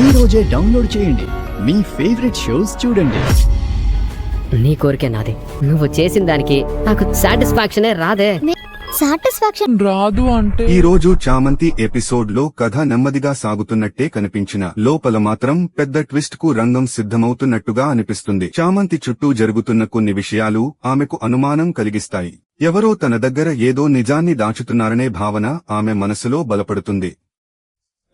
ఈ రోజే డౌన్లోడ్ చేయండి మీ ఫేవరెట్ షోస్ చూడండి. నీ కోరికే నాది. నువ్వు చేసిన దానికి నాకు సాటిస్ఫాక్షనే రాదే. సాటిస్ఫాక్షన్ రాదు అంటే ఈ రోజు చామంతి ఎపిసోడ్ లో కథ నెమ్మదిగా సాగుతున్నట్టే కనిపించిన లోపల మాత్రం పెద్ద ట్విస్ట్ కు రంగం సిద్ధమవుతున్నట్టుగా అనిపిస్తుంది. చామంతి చుట్టూ జరుగుతున్న కొన్ని విషయాలు ఆమెకు అనుమానం కలిగిస్తాయి. ఎవరో తన దగ్గర ఏదో నిజాన్ని దాచుతున్నారనే భావన ఆమె మనసులో బలపడుతుంది.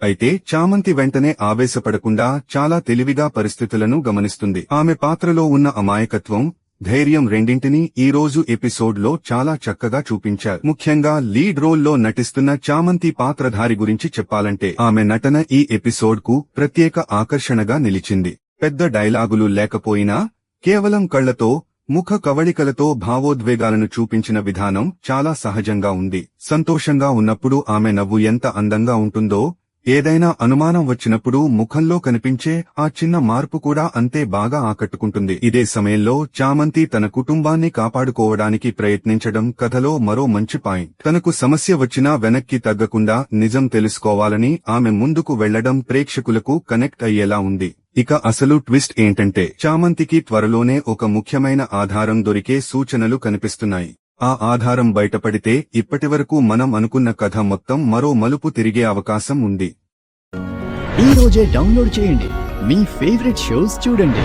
అయితే చామంతి వెంటనే ఆవేశపడకుండా చాలా తెలివిగా పరిస్థితులను గమనిస్తుంది. ఆమె పాత్రలో ఉన్న అమాయకత్వం, ధైర్యం రెండింటినీ ఈ రోజు ఎపిసోడ్ లో చాలా చక్కగా చూపించారు. ముఖ్యంగా లీడ్ రోల్లో నటిస్తున్న చామంతి పాత్రధారి గురించి చెప్పాలంటే ఆమె నటన ఈ ఎపిసోడ్ కు ప్రత్యేక ఆకర్షణగా నిలిచింది. పెద్ద డైలాగులు లేకపోయినా కేవలం కళ్లతో, ముఖ కవళికలతో భావోద్వేగాలను చూపించిన విధానం చాలా సహజంగా ఉంది. సంతోషంగా ఉన్నప్పుడు ఆమె నవ్వు ఎంత అందంగా ఉంటుందో, ఏదైనా అనుమానం వచ్చినప్పుడు ముఖంలో కనిపించే ఆ చిన్న మార్పు కూడా అంతే బాగా ఆకట్టుకుంటుంది. ఇదే సమయంలో చామంతి తన కుటుంబాన్ని కాపాడుకోవడానికి ప్రయత్నించడం కథలో మరో మంచి పాయింట్. తనకు సమస్య వచ్చినా వెనక్కి తగ్గకుండా నిజం తెలుసుకోవాలని ఆమె ముందుకు వెళ్లడం ప్రేక్షకులకు కనెక్ట్ అయ్యేలా ఉంది. ఇక అసలు ట్విస్ట్ ఏంటంటే చామంతికి త్వరలోనే ఒక ముఖ్యమైన ఆధారం దొరికే సూచనలు కనిపిస్తున్నాయి. ఆ ఆధారం బయటపడితే ఇప్పటివరకు మనం అనుకున్న కథ మొత్తం మరో మలుపు తిరిగే అవకాశం ఉంది. ఈ రోజే డౌన్లోడ్ చేయండి మీ ఫేవరెట్ షోస్ చూడండి.